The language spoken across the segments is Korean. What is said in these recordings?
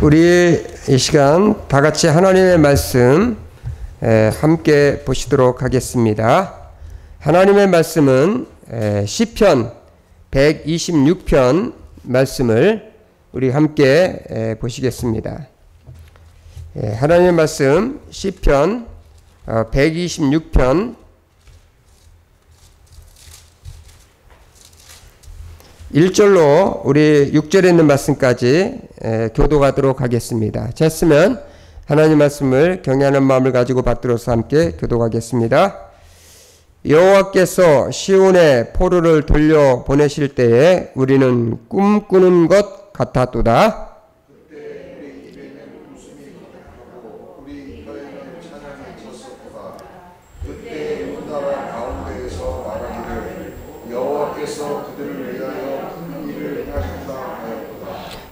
우리 이 시간 다 같이 하나님의 말씀 함께 보시도록 하겠습니다. 하나님의 말씀은 시편 126편 말씀을 우리 함께 보시겠습니다. 하나님의 말씀 시편 126편 1절로 우리 6절에 있는 말씀까지 교독하도록 하겠습니다. 됐으면 하나님 말씀을 경외하는 마음을 가지고 받들어서 함께 교독하겠습니다. 여호와께서 시온에 포로를 돌려 보내실 때에 우리는 꿈꾸는 것 같았도다.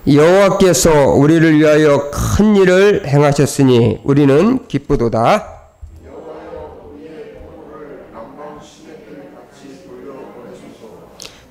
여호와께서 우리를 위하여 큰 일을 행하셨으니 우리는 기쁘도다.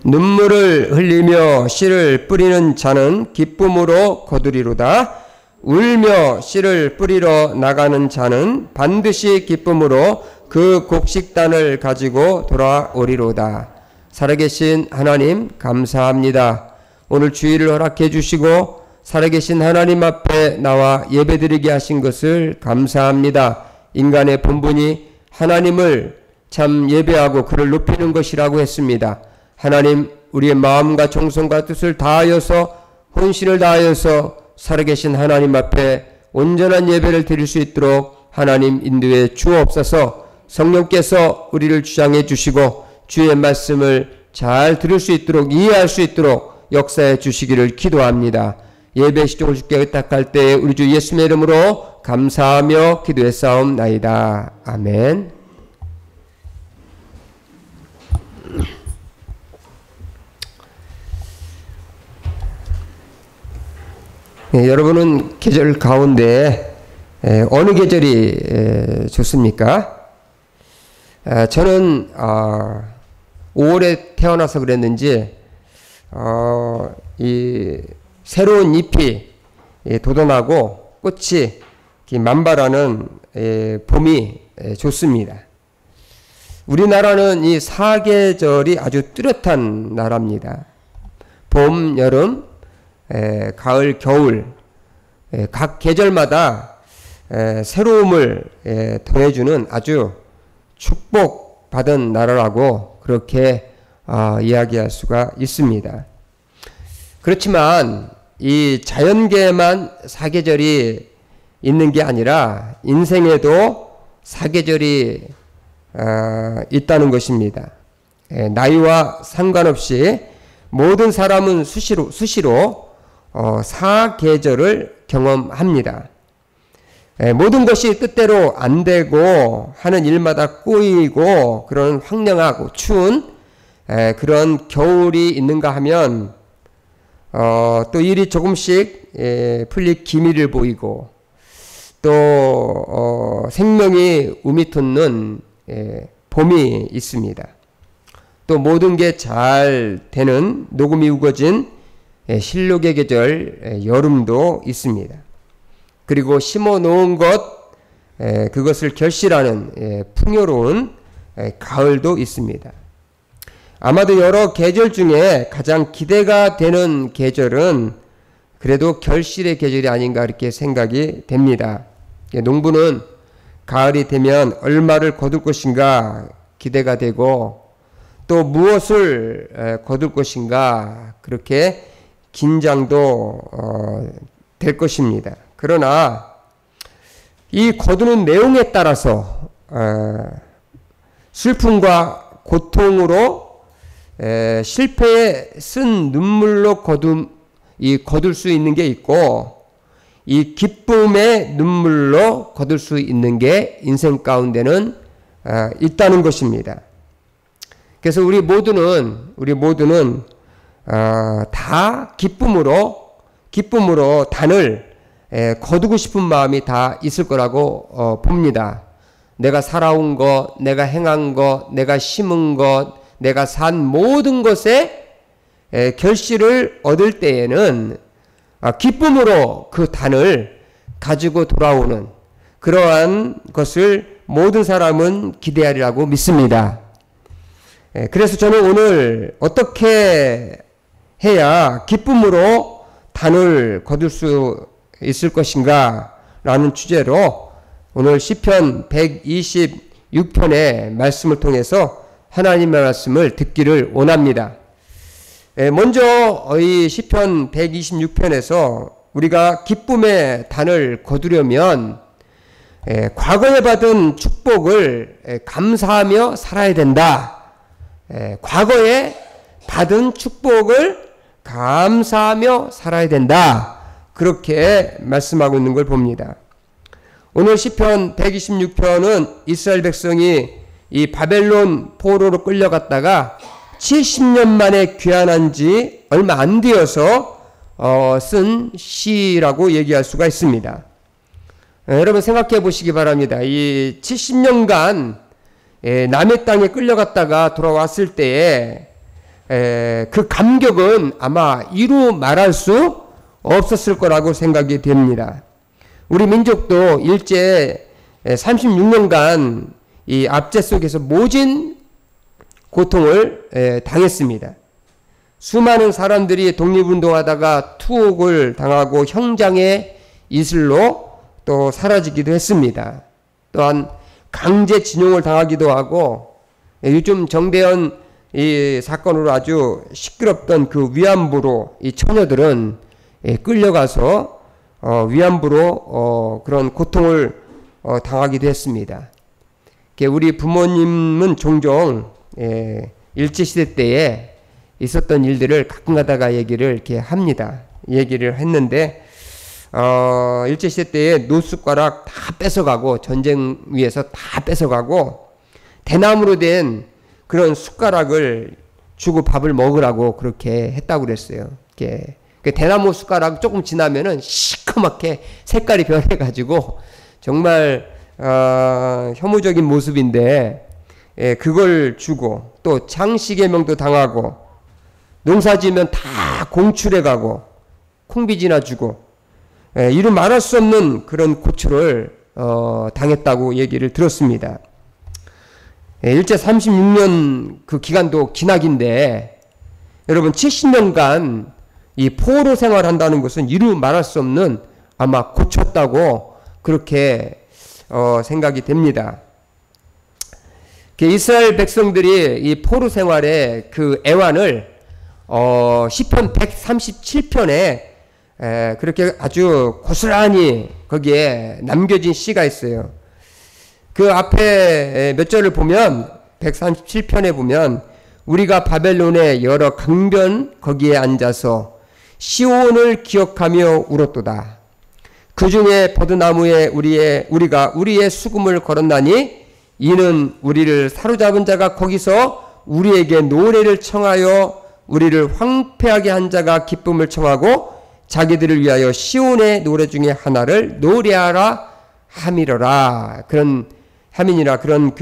눈물을 흘리며 씨를 뿌리는 자는 기쁨으로 거두리로다. 울며 씨를 뿌리러 나가는 자는 반드시 기쁨으로 그 곡식단을 가지고 돌아오리로다. 살아계신 하나님 감사합니다. 오늘 주일을 허락해 주시고 살아계신 하나님 앞에 나와 예배드리게 하신 것을 감사합니다. 인간의 본분이 하나님을 참 예배하고 그를 높이는 것이라고 했습니다. 하나님, 우리의 마음과 정성과 뜻을 다하여서 혼신을 다하여서 살아계신 하나님 앞에 온전한 예배를 드릴 수 있도록 하나님 인도해 주옵소서. 성령께서 우리를 주장해 주시고 주의 말씀을 잘 들을 수 있도록 이해할 수 있도록 역사해 주시기를 기도합니다. 예배 시종을 주께 의탁할 때 우리 주 예수님의 이름으로 감사하며 기도했사옵나이다. 아멘. 여러분은 계절 가운데 어느 계절이 좋습니까? 저는 5월에 태어나서 그랬는지 이 새로운 잎이 돋아나고 꽃이 만발하는 봄이 좋습니다. 우리나라는 이 사계절이 아주 뚜렷한 나라입니다. 봄, 여름, 가을, 겨울 각 계절마다 새로움을 더해주는 아주 축복받은 나라라고 그렇게 이야기할 수가 있습니다. 그렇지만 이 자연계에만 사계절이 있는 게 아니라 인생에도 사계절이 있다는 것입니다. 나이와 상관없이 모든 사람은 수시로 사계절을 경험합니다. 모든 것이 뜻대로 안 되고 하는 일마다 꼬이고 그런 황량하고 추운 그런 겨울이 있는가 하면 또 일이 조금씩 풀릴 기미를 보이고 또 생명이 우미돋는 봄이 있습니다. 또 모든 게 잘 되는 녹음이 우거진 실록의 계절 여름도 있습니다. 그리고 심어 놓은 것 그것을 결실하는 풍요로운 가을도 있습니다. 아마도 여러 계절 중에 가장 기대가 되는 계절은 그래도 결실의 계절이 아닌가 이렇게 생각이 됩니다. 농부는 가을이 되면 얼마를 거둘 것인가 기대가 되고 또 무엇을 거둘 것인가 그렇게 긴장도 될 것입니다. 그러나 이 거두는 내용에 따라서 슬픔과 고통으로 실패에 쓴 눈물로 거둘 수 있는 게 있고 이 기쁨의 눈물로 거둘 수 있는 게 인생 가운데는 있다는 것입니다. 그래서 우리 모두는 다 기쁨으로 단을 거두고 싶은 마음이 다 있을 거라고 봅니다. 내가 살아온 것, 내가 행한 것, 내가 심은 것, 내가 산 모든 것에 결실을 얻을 때에는 기쁨으로 그 단을 가지고 돌아오는 그러한 것을 모든 사람은 기대하리라고 믿습니다. 그래서 저는 오늘 어떻게 해야 기쁨으로 단을 거둘 수 있을 것인가 라는 주제로 오늘 시편 126편의 말씀을 통해서 하나님의 말씀을 듣기를 원합니다. 먼저 이 시편 126편에서 우리가 기쁨의 단을 거두려면 과거에 받은 축복을 감사하며 살아야 된다. 과거에 받은 축복을 감사하며 살아야 된다. 그렇게 말씀하고 있는 걸 봅니다. 오늘 시편 126편은 이스라엘 백성이 이 바벨론 포로로 끌려갔다가 70년 만에 귀환한 지 얼마 안 되어서 쓴 시라고 얘기할 수가 있습니다. 여러분 생각해 보시기 바랍니다. 이 70년간 남의 땅에 끌려갔다가 돌아왔을 때에 그 감격은 아마 이루 말할 수 없었을 거라고 생각이 됩니다. 우리 민족도 일제 36년간 이 압제 속에서 모진 고통을 당했습니다. 수많은 사람들이 독립운동하다가 투옥을 당하고 형장의 이슬로 또 사라지기도 했습니다. 또한 강제징용을 당하기도 하고 요즘 정대현 이 사건으로 아주 시끄럽던 그 위안부로 이 처녀들은 끌려가서 위안부로 그런 고통을 당하기도 했습니다. 우리 부모님은 종종 일제시대 때에 있었던 일들을 가끔 가다가 얘기를 이렇게 합니다. 얘기를 했는데 일제시대 때에 노숟가락 다 뺏어가고 전쟁 위에서 다 뺏어가고 대나무로 된 그런 숟가락을 주고 밥을 먹으라고 그렇게 했다고 그랬어요. 그 대나무 숟가락 조금 지나면은 시커멓게 색깔이 변해가지고 정말 혐오적인 모습인데 그걸 주고 또 장시개명도 당하고 농사지으면 다 공출해가고 콩비지나 주고 이루 말할 수 없는 그런 고초를 당했다고 얘기를 들었습니다. 일제 36년 그 기간도 기나긴데 여러분 70년간 이 포로 생활한다는 것은 이루 말할 수 없는 아마 고쳤다고 그렇게 생각이 됩니다. 이스라엘 백성들이 이 포로 생활의 그 애환을 시편 137편에 그렇게 아주 고스란히 거기에 남겨진 시가 있어요. 그 앞에 몇 절을 보면 137편에 보면 우리가 바벨론의 여러 강변 거기에 앉아서 시온을 기억하며 울었도다. 그 중에 버드나무에 우리가 우리의 수금을 걸었나니 이는 우리를 사로잡은 자가 거기서 우리에게 노래를 청하여 우리를 황폐하게 한 자가 기쁨을 청하고 자기들을 위하여 시온의 노래 중에 하나를 노래하라 함이러라. 그런 함이니라 그런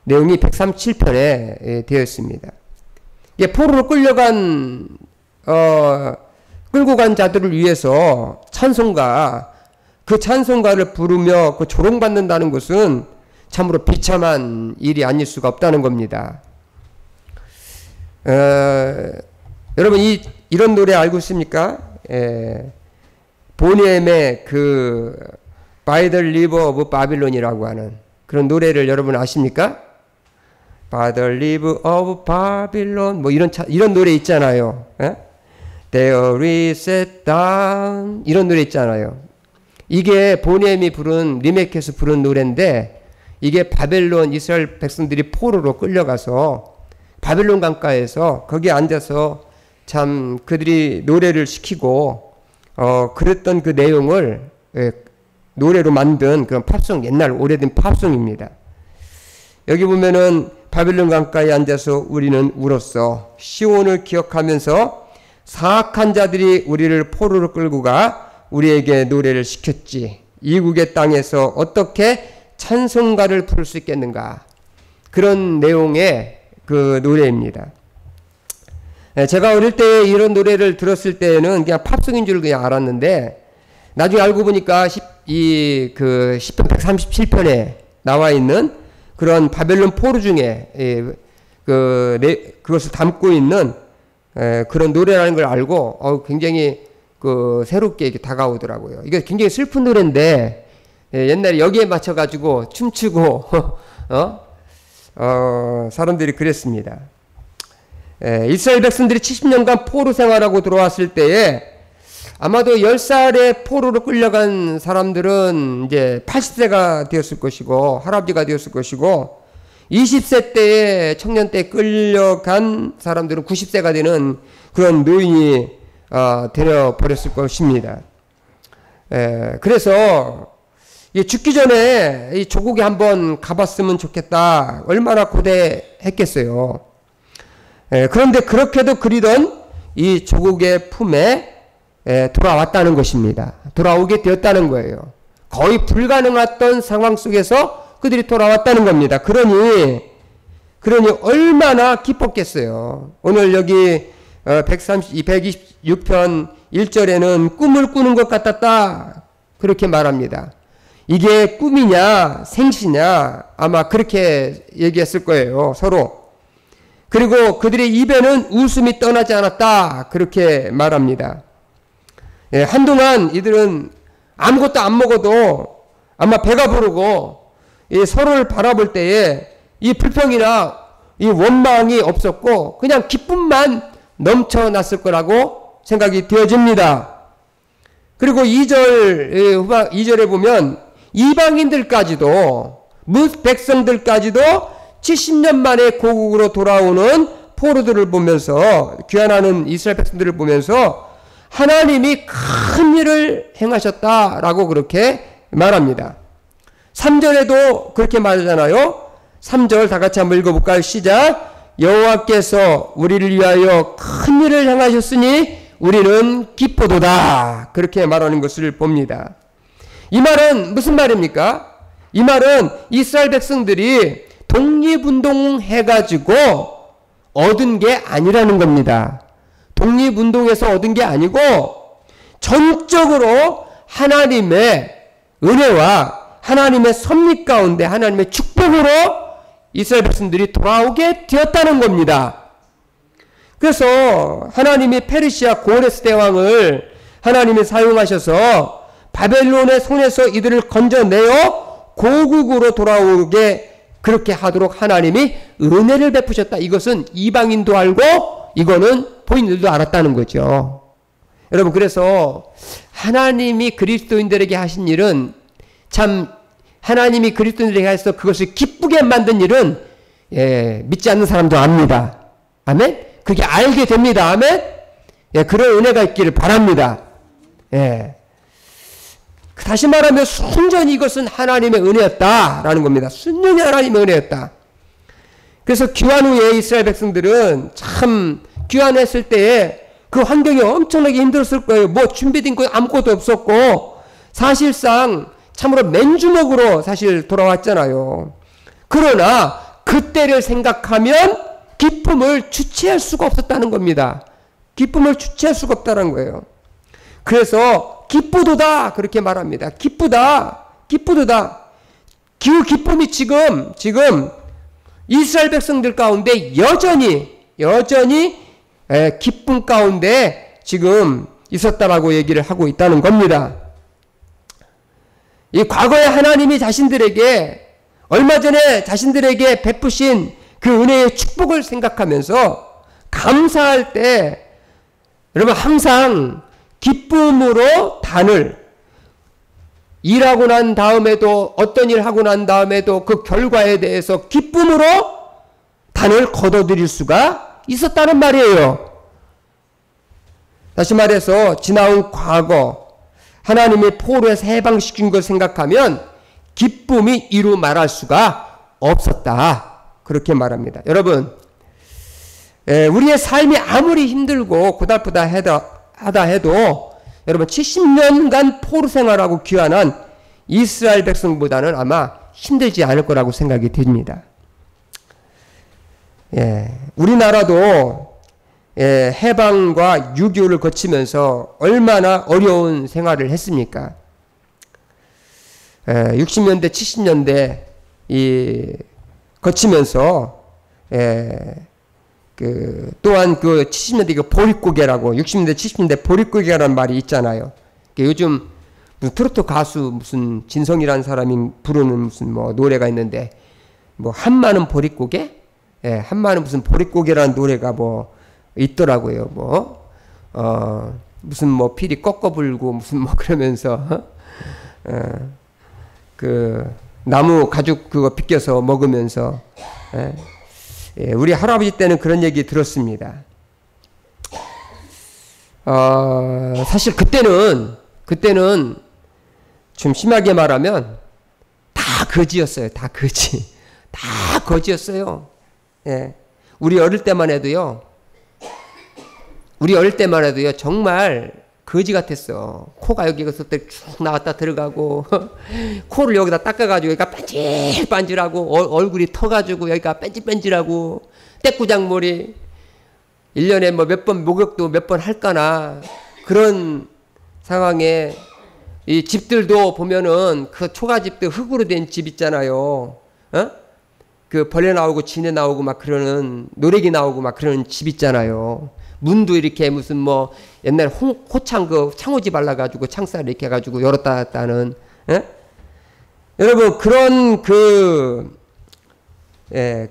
내용이 137편에 되어 있습니다. 포로로 끌고 간 자들을 위해서 찬송가, 그 찬송가를 부르며 그 조롱받는다는 것은 참으로 비참한 일이 아닐 수가 없다는 겁니다. 여러분 이런 노래 알고 있습니까? 보니엠의 그 By the River of Babylon이라고 하는 그런 노래를 여러분 아십니까? By the River of Babylon 뭐 이런 노래 있잖아요. There is set down 이런 노래 있잖아요. 이게 보니엠이 부른 리메이크해서 부른 노래인데 이게 바벨론 이스라엘 백성들이 포로로 끌려가서 바벨론 강가에서 거기에 앉아서 참 그들이 노래를 시키고 그랬던 그 내용을 노래로 만든 그런 팝송, 옛날 오래된 팝송입니다. 여기 보면은 바벨론 강가에 앉아서 우리는 울었어. 시온을 기억하면서 사악한 자들이 우리를 포로로 끌고 가 우리에게 노래를 시켰지. 이국의 땅에서 어떻게 찬송가를 부를 수 있겠는가. 그런 내용의 그 노래입니다. 제가 어릴 때 이런 노래를 들었을 때는 그냥 팝송인 줄 그냥 알았는데, 나중에 알고 보니까 10편 137편에 나와 있는 그런 바벨론 포로 중에 그것을 담고 있는 그런 노래라는 걸 알고 굉장히 새롭게 이렇게 다가오더라고요. 이게 굉장히 슬픈 노래인데 옛날에 여기에 맞춰가지고 춤추고 사람들이 그랬습니다. 이스라엘 백성들이 70년간 포로 생활하고 들어왔을 때에 아마도 10살에 포로로 끌려간 사람들은 이제 80세가 되었을 것이고 할아버지가 되었을 것이고, 20세 때에 청년 때 끌려간 사람들은 90세가 되는 그런 노인이 되어 버렸을 것입니다. 그래서 죽기 전에 이 조국에 한번 가봤으면 좋겠다, 얼마나 고대했겠어요. 그런데 그렇게도 그리던 이 조국의 품에 돌아왔다는 것입니다. 돌아오게 되었다는 거예요. 거의 불가능했던 상황 속에서 그들이 돌아왔다는 겁니다. 그러니 얼마나 기뻤겠어요. 오늘 여기 126편 1절에는 꿈을 꾸는 것 같았다, 그렇게 말합니다. 이게 꿈이냐 생시냐 아마 그렇게 얘기했을 거예요, 서로. 그리고 그들의 입에는 웃음이 떠나지 않았다, 그렇게 말합니다. 한동안 이들은 아무것도 안 먹어도 아마 배가 부르고 서로를 바라볼 때에 이 불평이나 이 원망이 없었고 그냥 기쁨만 넘쳐났을 거라고 생각이 되어집니다. 그리고 2절에 보면 이방인들까지도, 뭇 백성들까지도 70년 만에 고국으로 돌아오는 포로들을 보면서, 귀환하는 이스라엘 백성들을 보면서 하나님이 큰 일을 행하셨다라고 그렇게 말합니다. 3절에도 그렇게 말하잖아요. 3절 다 같이 한번 읽어볼까요? 시작. 여호와께서 우리를 위하여 큰 일을 행하셨으니 우리는 기쁘도다, 그렇게 말하는 것을 봅니다. 이 말은 무슨 말입니까? 이 말은 이스라엘 백성들이 독립운동 해가지고 얻은 게 아니라는 겁니다. 독립운동에서 얻은 게 아니고 전적으로 하나님의 은혜와 하나님의 섭리 가운데 하나님의 축복으로 이스라엘 백성들이 돌아오게 되었다는 겁니다. 그래서 하나님이 페르시아 고레스 대왕을 하나님이 사용하셔서 바벨론의 손에서 이들을 건져내어 고국으로 돌아오게 그렇게 하도록 하나님이 은혜를 베푸셨다. 이것은 이방인도 알고 이거는 본인들도 알았다는 거죠. 여러분, 그래서 하나님이 그리스도인들에게 하신 일은, 참 하나님이 그리스도인들에게 해서 그것을 기쁘게 만든 일은 믿지 않는 사람도 압니다. 아멘? 그게 알게 됩니다. 아멘? 그런 은혜가 있기를 바랍니다. 다시 말하면 순전히 이것은 하나님의 은혜였다라는 겁니다. 순전히 하나님의 은혜였다. 그래서 귀환 후에 이스라엘 백성들은 참 귀환했을 때에 그 환경이 엄청나게 힘들었을 거예요. 뭐 준비된 거 아무것도 없었고 사실상 참으로 맨주먹으로 사실 돌아왔잖아요. 그러나 그때를 생각하면 기쁨을 주체할 수가 없었다는 겁니다. 기쁨을 주체할 수가 없다는 거예요. 그래서 기쁘도다 그렇게 말합니다. 기쁘다, 기쁘도다. 그 기쁨이 지금 이스라엘 백성들 가운데 여전히 기쁨 가운데 지금 있었다라고 얘기를 하고 있다는 겁니다. 이 과거에 하나님이 자신들에게 얼마 전에 자신들에게 베푸신 그 은혜의 축복을 생각하면서 감사할 때 여러분 항상 기쁨으로 단을, 일하고 난 다음에도, 어떤 일 하고 난 다음에도 그 결과에 대해서 기쁨으로 단을 거둬들일 수가 있었다는 말이에요. 다시 말해서 지나온 과거 하나님의 포로에서 해방시킨 걸 생각하면 기쁨이 이루 말할 수가 없었다, 그렇게 말합니다. 여러분, 우리의 삶이 아무리 힘들고 고달프다 하다 해도 여러분 70년간 포로 생활하고 귀환한 이스라엘 백성보다는 아마 힘들지 않을 거라고 생각이 됩니다. 우리나라도 해방과 6.25를 거치면서 얼마나 어려운 생활을 했습니까? 60년대, 70년대 거치면서 또한 그 70년대 보릿고개라고 60년대, 70년대 보릿고개라는 말이 있잖아요. 요즘 무슨 트로트 가수 무슨 진성이라는 사람이 부르는 무슨 뭐 노래가 있는데 뭐 한마는 보릿고개? 한마는 무슨 보릿고개라는 노래가 뭐 있더라고요. 무슨 뭐 필이 꺾어 불고 무슨 뭐 그러면서 그 나무 가죽 그거 빗겨서 먹으면서 우리 할아버지 때는 그런 얘기 들었습니다. 사실 그때는 좀 심하게 말하면 다 거지였어요. 다 거지. 다 거지였어요. 우리 어릴 때만 해도요. 정말 거지 같았어. 코가 여기서 쭉 나왔다 들어가고 코를 여기다 닦아가지고 여기가 반질반질하고 얼굴이 터가지고 여기가 뺀질뺀질하고 떼꾸장머리 1년에 뭐 몇 번 목욕도 몇 번 할까나 그런 상황에 이 집들도 보면은 그 초가집들 흙으로 된 집 있잖아요. 그 벌레 나오고 진해 나오고 막 그러는 노래기 나오고 막 그러는 집 있잖아요. 문도 이렇게 무슨 뭐 옛날 호창 그 창호지 발라가지고 창살 이렇게 해가지고 열었다 닫다는 여러분 그런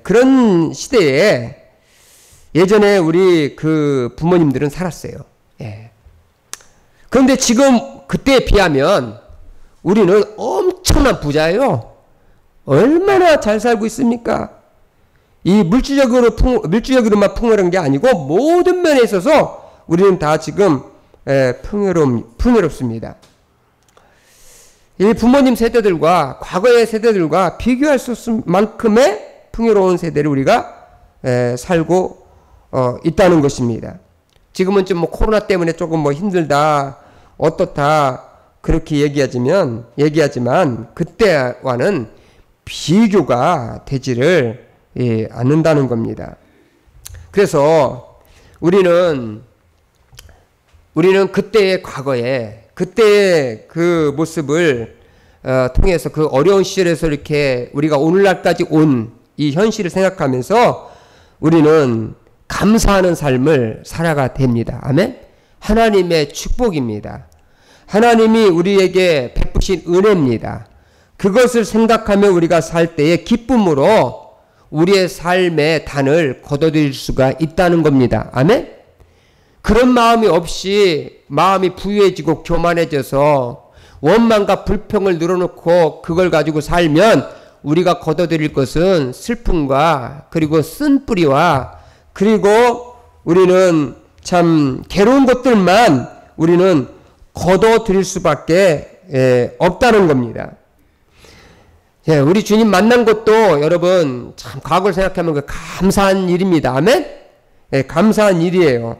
그런 시대에 예전에 우리 그 부모님들은 살았어요. 그런데 지금 그때에 비하면 우리는 엄청난 부자예요. 얼마나 잘 살고 있습니까? 이 물질적으로만 풍요로운 게 아니고 모든 면에 있어서 우리는 다 지금 풍요롭습니다. 이 부모님 세대들과 과거의 세대들과 비교할 수 없을 만큼의 풍요로운 세대를 우리가 살고 있다는 것입니다. 지금은 좀 뭐 코로나 때문에 조금 뭐 힘들다 어떻다 그렇게 얘기하지만 그때와는 비교가 되지를 않는다는 겁니다. 그래서 우리는 그때의 과거에 그때의 그 모습을 통해서 그 어려운 시절에서 이렇게 우리가 오늘날까지 온 이 현실을 생각하면서 우리는 감사하는 삶을 살아가 됩니다. 아멘. 하나님의 축복입니다. 하나님이 우리에게 베푸신 은혜입니다. 그것을 생각하며 우리가 살 때의 기쁨으로 우리의 삶의 단을 거둬들일 수가 있다는 겁니다. 아멘. 그런 마음이 없이 마음이 부유해지고 교만해져서 원망과 불평을 늘어놓고 그걸 가지고 살면 우리가 거둬들일 것은 슬픔과 그리고 쓴뿌리와 그리고 우리는 참 괴로운 것들만 우리는 거둬들일 수밖에 없다는 겁니다. 우리 주님 만난 것도 여러분 참 과거를 생각하면 그 감사한 일입니다. 아멘? 감사한 일이에요.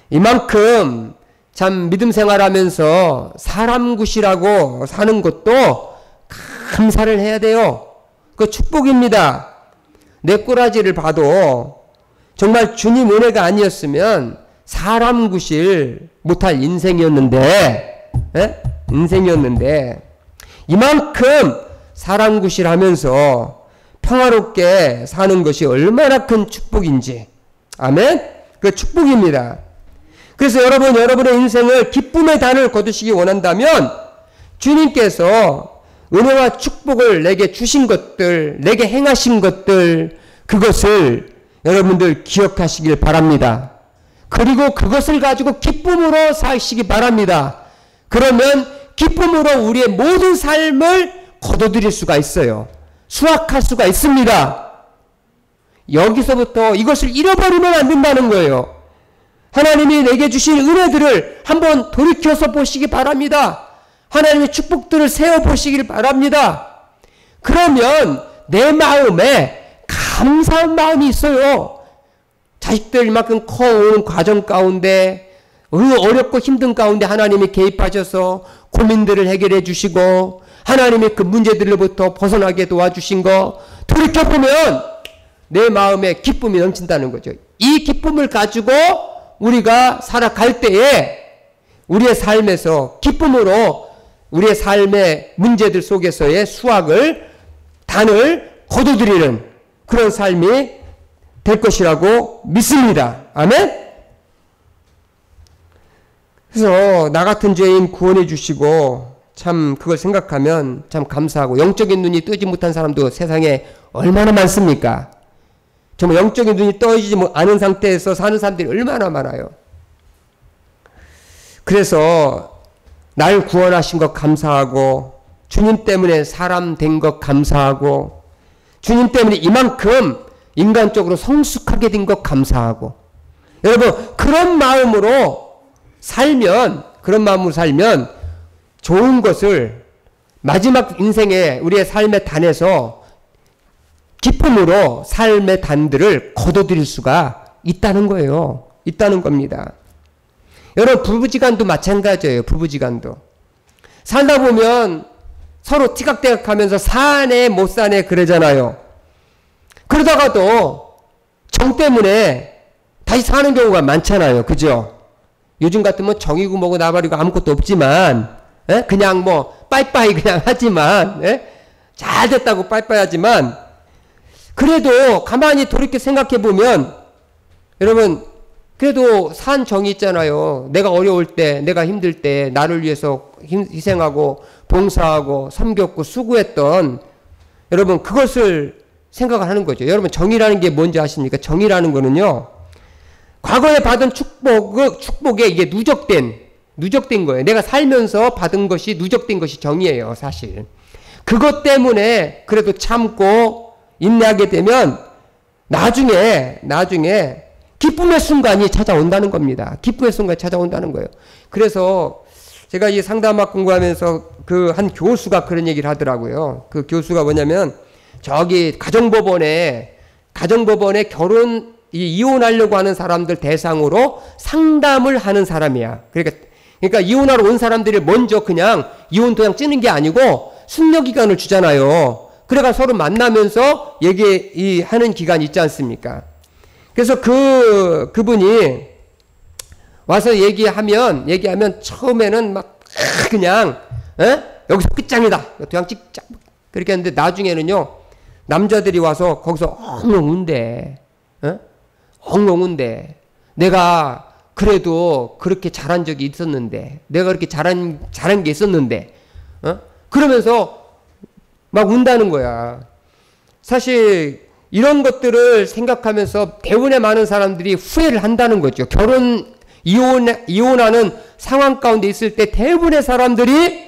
이만큼 참 믿음 생활하면서 사람 굿이라고 사는 것도 감사를 해야 돼요. 그 축복입니다. 내 꼬라지를 봐도 정말 주님 은혜가 아니었으면 사람 굿일 못할 인생이었는데 이만큼 사람 굿일 하면서 평화롭게 사는 것이 얼마나 큰 축복인지. 아멘? 그 축복입니다. 그래서 여러분의 인생을 기쁨의 단을 거두시기 원한다면 주님께서 은혜와 축복을 내게 주신 것들, 내게 행하신 것들, 그것을 여러분들 기억하시길 바랍니다. 그리고 그것을 가지고 기쁨으로 사시기 바랍니다. 그러면 기쁨으로 우리의 모든 삶을 거둬들일 수가 있어요. 수확할 수가 있습니다. 여기서부터 이것을 잃어버리면 안 된다는 거예요. 하나님이 내게 주신 은혜들을 한번 돌이켜서 보시기 바랍니다. 하나님의 축복들을 세워보시길 바랍니다. 그러면 내 마음에 감사한 마음이 있어요. 자식들 이만큼 커오는 과정 가운데 어렵고 힘든 가운데 하나님이 개입하셔서 고민들을 해결해 주시고 하나님의 그 문제들로부터 벗어나게 도와주신 거 돌이켜보면 내 마음에 기쁨이 넘친다는 거죠. 이 기쁨을 가지고 우리가 살아갈 때에 우리의 삶에서 기쁨으로 우리의 삶의 문제들 속에서의 수확을, 단을 거둬들이는 그런 삶이 될 것이라고 믿습니다. 아멘? 그래서 나 같은 죄인 구원해 주시고 참 그걸 생각하면 참 감사하고, 영적인 눈이 뜨지 못한 사람도 세상에 얼마나 많습니까? 정말 영적인 눈이 떠지지 않은 상태에서 사는 사람들이 얼마나 많아요. 그래서 날 구원하신 것 감사하고, 주님 때문에 사람 된 것 감사하고, 주님 때문에 이만큼 인간적으로 성숙하게 된 것 감사하고, 여러분 그런 마음으로 살면 좋은 것을 마지막 인생에 우리의 삶의 단에서 기쁨으로 삶의 단들을 거둬들일 수가 있다는 거예요. 있다는 겁니다. 여러분 부부지간도 마찬가지예요. 부부지간도 살다 보면 서로 티각태각하면서 사네 못 사네 그러잖아요. 그러다가도 정 때문에 다시 사는 경우가 많잖아요. 그죠? 요즘 같으면 정이고 뭐고 나발이고 아무것도 없지만, 그냥 뭐 빠이빠이 그냥 하지만, 잘 됐다고 빠이빠이 하지만, 그래도 가만히 돌이켜 생각해 보면 여러분 그래도 산 정이 있잖아요. 내가 어려울 때, 내가 힘들 때 나를 위해서 희생하고 봉사하고 섬겼고 수고했던, 여러분 그것을 생각을 하는 거죠. 여러분 정의라는 게 뭔지 아십니까? 정의라는 거는요, 과거에 받은 축복에 이게 누적된 거예요. 내가 살면서 받은 것이 누적된 것이 정의예요, 사실. 그것 때문에 그래도 참고 인내하게 되면 나중에 기쁨의 순간이 찾아온다는 겁니다. 기쁨의 순간이 찾아온다는 거예요. 그래서 제가 이 상담학 공부하면서 그 한 교수가 그런 얘기를 하더라고요. 그 교수가 뭐냐면, 저기 가정법원에 이혼하려고 하는 사람들 대상으로 상담을 하는 사람이야. 그러니까 이혼하러 온 사람들이 먼저 그냥 이혼 도장 찍는 게 아니고 숙려 기간을 주잖아요. 그래가 서로 만나면서 하는 기간이 있지 않습니까? 그래서 그분이 와서 얘기하면 처음에는 막 그냥 여기서 끝장이다. 도장 찍자. 그렇게 했는데 나중에는요, 남자들이 와서 거기서 엉엉 운대. 내가 그래도 그렇게 잘한 적이 있었는데, 내가 그렇게 잘한 게 있었는데, 그러면서 막 운다는 거야. 사실 이런 것들을 생각하면서 대부분의 많은 사람들이 후회를 한다는 거죠. 이혼하는 상황 가운데 있을 때 대부분의 사람들이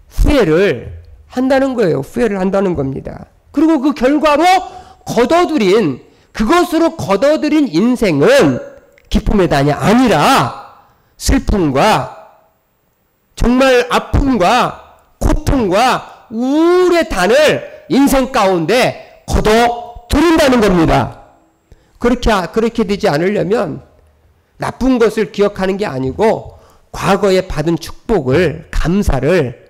후회를 한다는 거예요. 후회를 한다는 겁니다. 그리고 그 결과로 그것으로 거둬들인 인생은 기쁨의 단이 아니라 슬픔과 정말 아픔과 고통과 우울의 단을 인생 가운데 거둬들인다는 겁니다. 그렇게 되지 않으려면 나쁜 것을 기억하는 게 아니고 과거에 받은 축복을, 감사를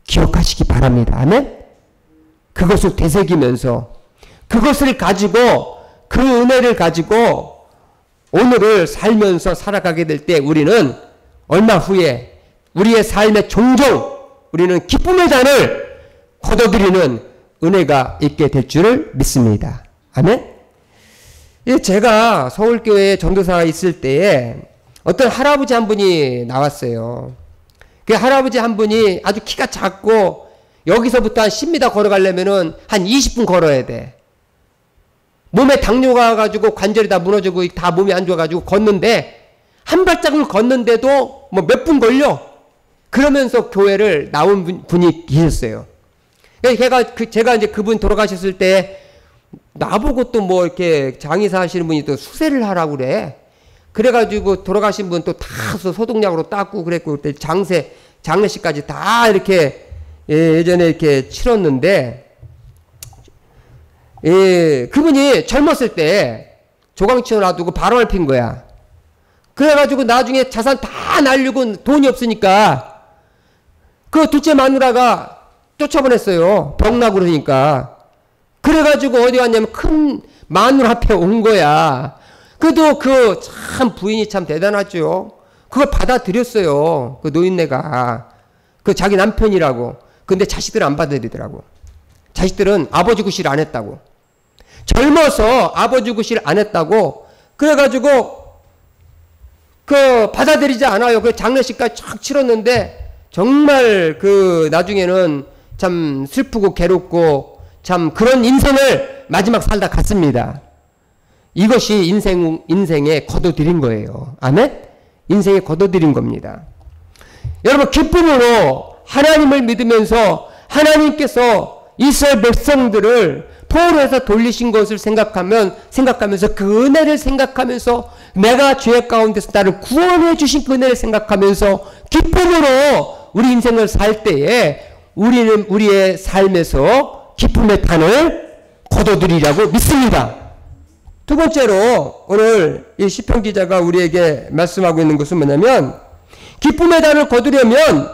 기억하시기 바랍니다. 아멘? 그것을 되새기면서 그것을 가지고, 그 은혜를 가지고 오늘을 살면서 살아가게 될 때 우리는 얼마 후에 우리의 삶에 종종 우리는 기쁨의 잔을 거둬들이는 은혜가 있게 될 줄을 믿습니다. 아멘? 제가 서울교회에 전도사가 있을 때에 어떤 할아버지 한 분이 나왔어요. 그 할아버지 한 분이 아주 키가 작고 여기서부터 한 10m 걸어가려면은 한 20분 걸어야 돼. 몸에 당뇨가 가지고 관절이 다 무너지고 다 몸이 안 좋아가지고 걷는데, 한 발짝을 걷는데도 뭐 몇 분 걸려. 그러면서 교회를 나온 분이 계셨어요. 제가 이제 그분 돌아가셨을 때 나보고 또 뭐 이렇게 장의사 하시는 분이 또 수세를 하라고 그래. 그래가지고 돌아가신 분 또 다 소독약으로 닦고 그랬고, 그때 장례식까지 다 이렇게 예전에 이렇게 치렀는데, 그분이 젊었을 때 조강치어 놔두고 바람을 핀 거야. 그래가지고 나중에 자산 다 날리고 돈이 없으니까 그 둘째 마누라가 쫓아보냈어요. 병나고 그러니까. 그래가지고 어디 갔냐면 큰 마누라 앞에 온 거야. 그래도 그 참 부인이 참 대단하죠. 그걸 받아들였어요. 그 노인네가. 그 자기 남편이라고. 근데 자식들은 안 받아들이더라고. 자식들은 아버지 구실 안 했다고. 젊어서 아버지 구실 안 했다고. 그래가지고 그 받아들이지 않아요. 그 장례식까지 쫙 치렀는데 정말 그 나중에는 참 슬프고 괴롭고 참 그런 인생을 마지막 살다 갔습니다. 이것이 인생에 거둬들인 거예요. 아멘? 인생에 거둬들인 겁니다. 여러분, 기쁨으로 하나님을 믿으면서 하나님께서 이스라엘 백성들을 포로에서 돌리신 것을 생각하면서 그 은혜를 생각하면서 내가 죄 가운데서 나를 구원해 주신 그 은혜를 생각하면서 기쁨으로 우리 인생을 살 때에 우리는 우리의 삶에서 기쁨의 판을 거둬들이라고 믿습니다. 두 번째로 오늘 이 시편 기자가 우리에게 말씀하고 있는 것은 뭐냐면 기쁨의 단을 거두려면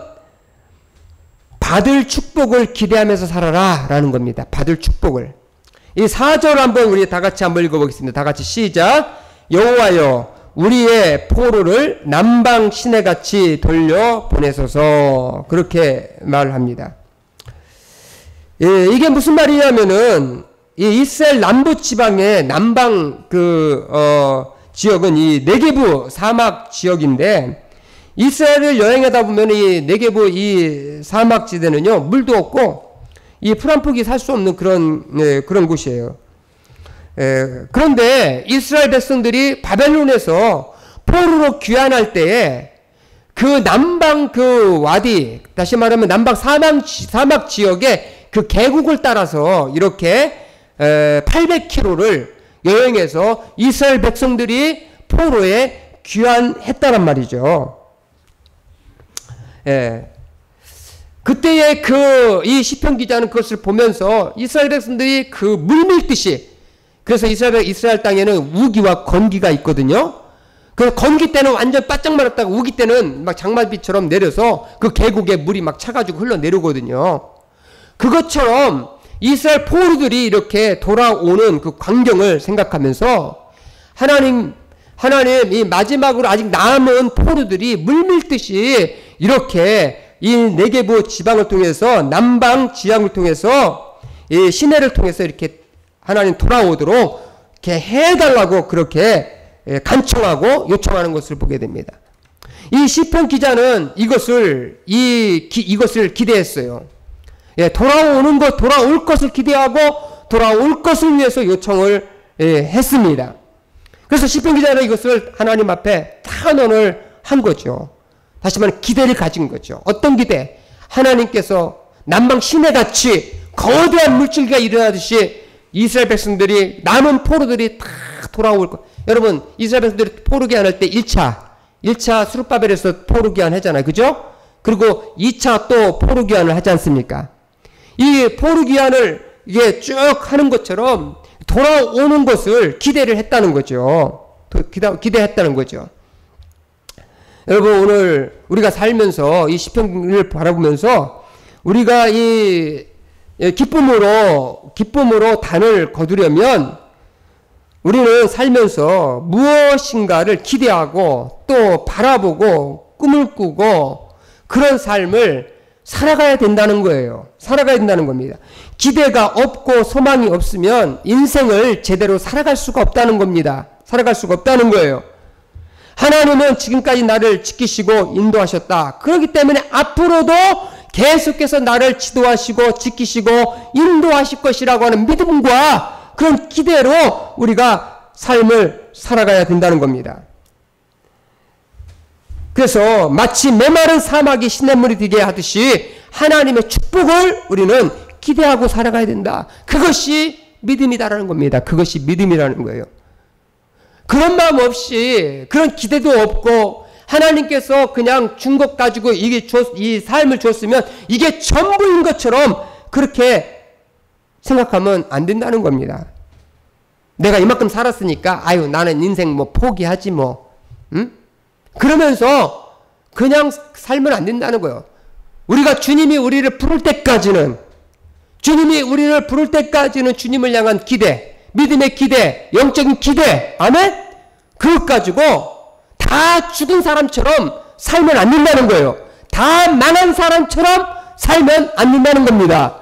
받을 축복을 기대하면서 살아라 라는 겁니다. 받을 축복을. 이 4절 한번 우리 다 같이 한번 읽어보겠습니다. 다 같이 시작. 여호와여 우리의 포로를 남방 시내같이 돌려 보내소서. 그렇게 말합니다. 예, 이게 무슨 말이냐면은 이 이스라엘 남부 지방의 남방 지역은 이 네게부 사막 지역인데 이스라엘을 여행하다 보면 이 네게부 이 사막 지대는요 물도 없고 이 풀 한 폭이 살 수 없는 그런 곳이에요. 그런데 이스라엘 백성들이 바벨론에서 포로로 귀환할 때에 그 남방 그 와디, 다시 말하면 남방 사막 지역의 그 계곡을 따라서 이렇게 800km를 여행해서 이스라엘 백성들이 포로에 귀환했다란 말이죠. 그때의 이 시편 기자는 그것을 보면서 이스라엘 백성들이 그 물밀듯이, 그래서 이스라엘 땅에는 우기와 건기가 있거든요. 그 건기 때는 완전 바짝 말았다가 우기 때는 막 장마비처럼 내려서 그 계곡에 물이 막 차가지고 흘러내려오거든요. 그것처럼 이스라엘 포로들이 이렇게 돌아오는 그 광경을 생각하면서 하나님 이 마지막으로 아직 남은 포로들이 물밀듯이 이렇게 이 네게부 지방을 통해서 남방 지향을 통해서 이 시내를 통해서 이렇게 하나님 돌아오도록 이렇게 해달라고 그렇게 간청하고 요청하는 것을 보게 됩니다. 이 시편 기자는 이것을 기대했어요. 돌아올 것을 기대하고 돌아올 것을 위해서 요청을 했습니다. 그래서 시편 기자는 이것을 하나님 앞에 탄원을 한 거죠. 다시 말하면 기대를 가진 거죠. 어떤 기대? 하나님께서 남방 시내같이 거대한 물질기가 일어나듯이 이스라엘 백성들이 남은 포로들이 다 돌아올 것. 여러분 이스라엘 백성들이 포로 귀환할 때 1차 수르바벨에서 포로 귀환하잖아요. 그죠? 그리고 2차 또 포로 귀환을 하지 않습니까? 이 포로 귀환을 이게 쭉 하는 것처럼 돌아오는 것을 기대를 했다는 거죠. 기대했다는 거죠. 여러분 오늘 우리가 살면서 이 시편을 바라보면서 우리가 이 기쁨으로 단을 거두려면 우리는 살면서 무엇인가를 기대하고 또 바라보고 꿈을 꾸고 그런 삶을 살아가야 된다는 거예요. 살아가야 된다는 겁니다. 기대가 없고 소망이 없으면 인생을 제대로 살아갈 수가 없다는 겁니다. 살아갈 수가 없다는 거예요. 하나님은 지금까지 나를 지키시고 인도하셨다. 그렇기 때문에 앞으로도 계속해서 나를 지도하시고 지키시고 인도하실 것이라고 하는 믿음과 그런 기대로 우리가 삶을 살아가야 된다는 겁니다. 그래서 마치 메마른 사막이 시냇물이 되게 하듯이 하나님의 축복을 우리는 기대하고 살아가야 된다. 그것이 믿음이다라는 겁니다. 그것이 믿음이라는 거예요. 그런 마음 없이 그런 기대도 없고 하나님께서 그냥 준 것 가지고 이 삶을 줬으면 이게 전부인 것처럼 그렇게 생각하면 안 된다는 겁니다. 내가 이만큼 살았으니까 아유 나는 인생 뭐 포기하지 뭐 그러면서 그냥 살면 안 된다는 거예요. 우리가 주님이 우리를 부를 때까지는 주님을 향한 기대, 믿음의 기대, 영적인 기대, 아멘? 그것 가지고 다 죽은 사람처럼 살면 안 된다는 거예요. 다 망한 사람처럼 살면 안 된다는 겁니다.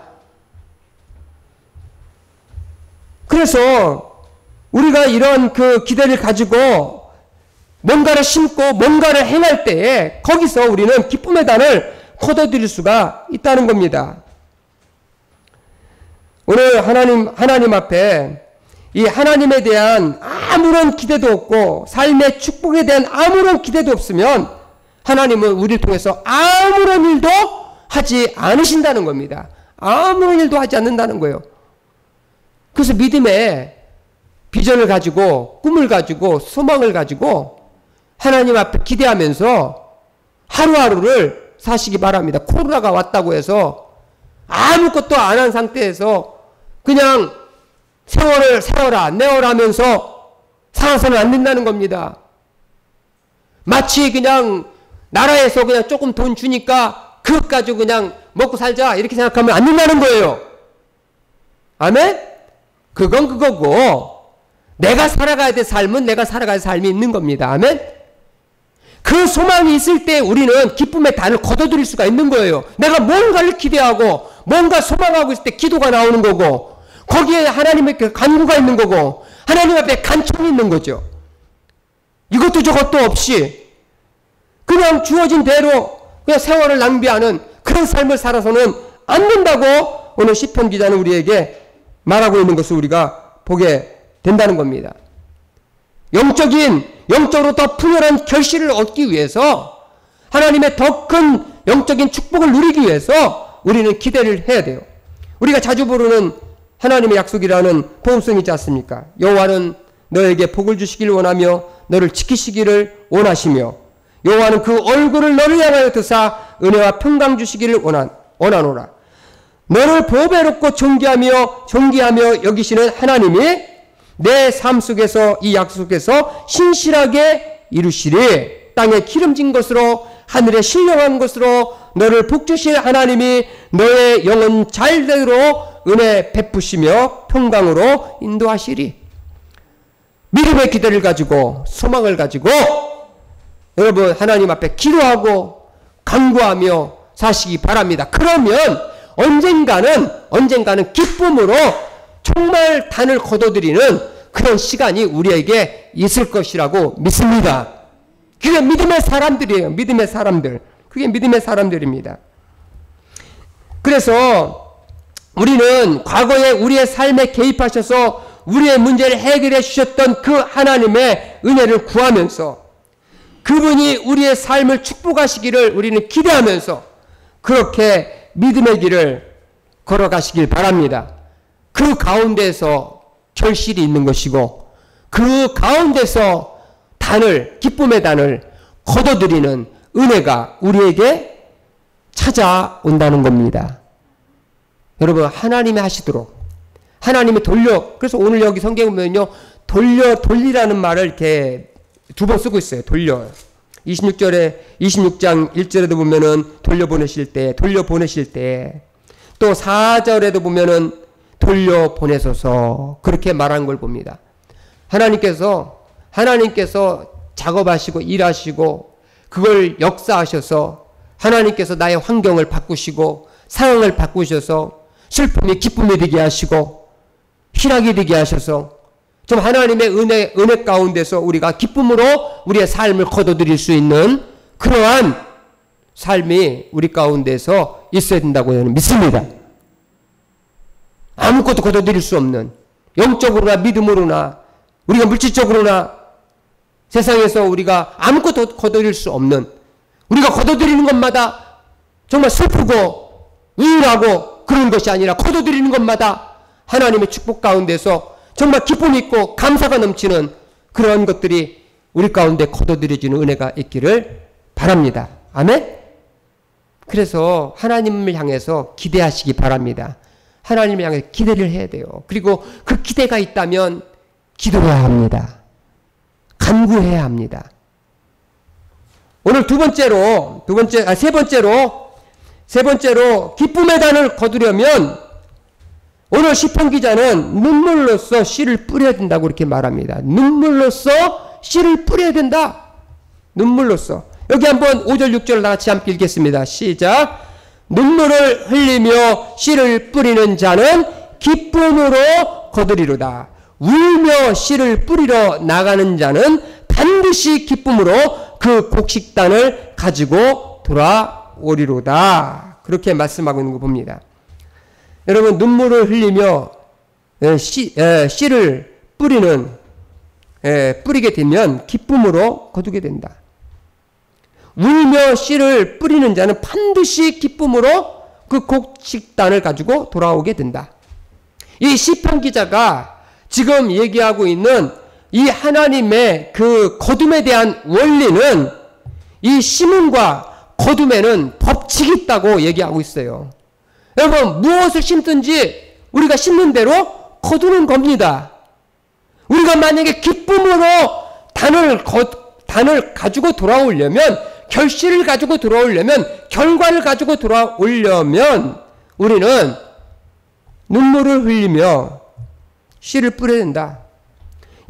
그래서 우리가 이런 그 기대를 가지고 뭔가를 심고 뭔가를 행할 때에 거기서 우리는 기쁨의 단을 거둬들일 수가 있다는 겁니다. 오늘 하나님 앞에 이 하나님에 대한 아무런 기대도 없고 삶의 축복에 대한 아무런 기대도 없으면 하나님은 우리를 통해서 아무런 일도 하지 않으신다는 겁니다. 아무런 일도 하지 않는다는 거예요. 그래서 믿음의 비전을 가지고 꿈을 가지고 소망을 가지고 하나님 앞에 기대하면서 하루하루를 사시기 바랍니다. 코로나가 왔다고 해서 아무것도 안 한 상태에서 그냥 세월을 세워라 내어라 하면서 살아서는 안 된다는 겁니다. 마치 그냥 나라에서 그냥 조금 돈 주니까 그것 가지고 그냥 먹고 살자 이렇게 생각하면 안 된다는 거예요. 아멘? 그건 그거고 내가 살아가야 될 삶은 내가 살아가야 될 삶이 있는 겁니다. 아멘? 그 소망이 있을 때 우리는 기쁨의 단을 거둬들일 수가 있는 거예요. 내가 뭔가를 기대하고 뭔가 소망하고 있을 때 기도가 나오는 거고 거기에 하나님의 간구가 있는 거고 하나님 앞에 간청이 있는 거죠. 이것도 저것도 없이 그냥 주어진 대로 그냥 세월을 낭비하는 그런 삶을 살아서는 안 된다고 오늘 시편 기자는 우리에게 말하고 있는 것을 우리가 보게 된다는 겁니다. 영적으로 더 풍요로운 결실을 얻기 위해서 하나님의 더 큰 영적인 축복을 누리기 위해서 우리는 기대를 해야 돼요. 우리가 자주 부르는 하나님의 약속이라는 복음성이 있지 않습니까? 여호와는 너에게 복을 주시기를 원하며 너를 지키시기를 원하시며 여호와는 그 얼굴을 너를 향하여 드사 은혜와 평강 주시기를 원하노라. 너를 보배롭고 존귀하며 여기시는 하나님이 내 삶 속에서 이 약속 속에서 신실하게 이루시리. 땅에 기름진 것으로 하늘에 신령한 것으로 너를 복주실 하나님이 너의 영혼 잘대로 은혜 베푸시며 평강으로 인도하시리. 믿음의 기대를 가지고 소망을 가지고 여러분 하나님 앞에 기도하고 간구하며 사시기 바랍니다. 그러면 언젠가는 기쁨으로 정말 단을 거둬들이는 그런 시간이 우리에게 있을 것이라고 믿습니다. 그게 믿음의 사람들이에요. 믿음의 사람들. 그게 믿음의 사람들입니다. 그래서 우리는 과거에 우리의 삶에 개입하셔서 우리의 문제를 해결해 주셨던 그 하나님의 은혜를 구하면서 그분이 우리의 삶을 축복하시기를 우리는 기대하면서 그렇게 믿음의 길을 걸어가시길 바랍니다. 그 가운데서 결실이 있는 것이고 그 가운데서 기쁨의 단을 거둬들이는 은혜가 우리에게 찾아온다는 겁니다. 여러분 하나님이 하시도록 하나님이 그래서 오늘 여기 성경에 보면요 돌리라는 말을 이렇게 두 번 쓰고 있어요. 26장 1절에도 보면은 돌려보내실 때 또 4절에도 보면은 돌려보내소서 그렇게 말한 걸 봅니다. 하나님께서 작업하시고 일하시고 그걸 역사하셔서 하나님께서 나의 환경을 바꾸시고 상황을 바꾸셔서 슬픔이 기쁨이 되게 하시고 희락이 되게 하셔서 좀 하나님의 은혜 가운데서 우리가 기쁨으로 우리의 삶을 거둬들일 수 있는 그러한 삶이 우리 가운데서 있어야 된다고 저는 믿습니다. 아무것도 거둬들일 수 없는 영적으로나 믿음으로나 우리가 물질적으로나 세상에서 우리가 아무것도 거둬들일 수 없는 우리가 거둬들이는 것마다 정말 슬프고 우울하고 그런 것이 아니라 거둬들이는 것마다 하나님의 축복 가운데서 정말 기쁨이 있고 감사가 넘치는 그런 것들이 우리 가운데 거둬들여지는 은혜가 있기를 바랍니다. 아멘? 그래서 하나님을 향해서 기대하시기 바랍니다. 하나님을 향해 기대를 해야 돼요. 그리고 그 기대가 있다면 기도해야 합니다. 간구해야 합니다. 오늘 세 번째로 기쁨의 단을 거두려면 오늘 시편 기자는 눈물로써 씨를 뿌려야 된다고 이렇게 말합니다. 눈물로써 씨를 뿌려야 된다. 눈물로써. 여기 한번 5절 6절 다 같이 함께 읽겠습니다. 시작. 눈물을 흘리며 씨를 뿌리는 자는 기쁨으로 거두리로다. 울며 씨를 뿌리러 나가는 자는 반드시 기쁨으로 그 곡식단을 가지고 돌아오리로다. 그렇게 말씀하고 있는 거 봅니다. 여러분, 눈물을 흘리며 씨를 뿌리게 되면 기쁨으로 거두게 된다. 울며 씨를 뿌리는 자는 반드시 기쁨으로 그 곡식단을 가지고 돌아오게 된다. 이 시편 기자가 지금 얘기하고 있는 이 하나님의 그 거둠에 대한 원리는 이 심음과 거둠에는 법칙이 있다고 얘기하고 있어요. 여러분, 무엇을 심든지 우리가 심는 대로 거두는 겁니다. 우리가 만약에 기쁨으로 단을 가지고 돌아오려면, 결실을 가지고 돌아오려면, 결과를 가지고 돌아오려면 우리는 눈물을 흘리며 씨를 뿌려야 된다.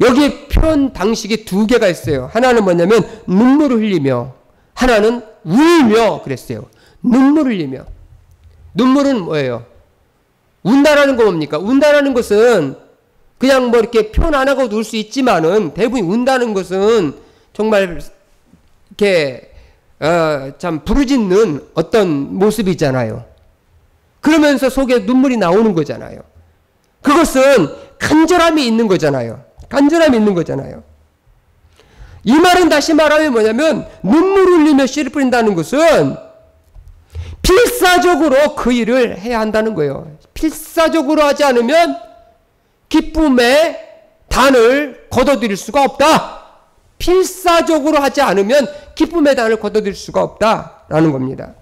여기 표현 방식이 두 개가 있어요. 하나는 뭐냐면 눈물을 흘리며, 하나는 울며 그랬어요. 눈물을 흘리며. 눈물은 뭐예요? 운다라는 거 뭡니까? 운다라는 것은 그냥 뭐 이렇게 표현 안 하고 놀 수 있지만은 대부분 운다는 것은 정말 이렇게 참 부르짖는 어떤 모습이잖아요. 그러면서 속에 눈물이 나오는 거잖아요. 그것은 간절함이 있는 거잖아요. 간절함이 있는 거잖아요. 이 말은 다시 말하면 뭐냐면 눈물을 흘리며 씨를 뿌린다는 것은 필사적으로 그 일을 해야 한다는 거예요. 필사적으로 하지 않으면 기쁨의 단을 거둬들일 수가 없다. 필사적으로 하지 않으면 기쁨의 단을 거둬들일 수가 없다라는 겁니다.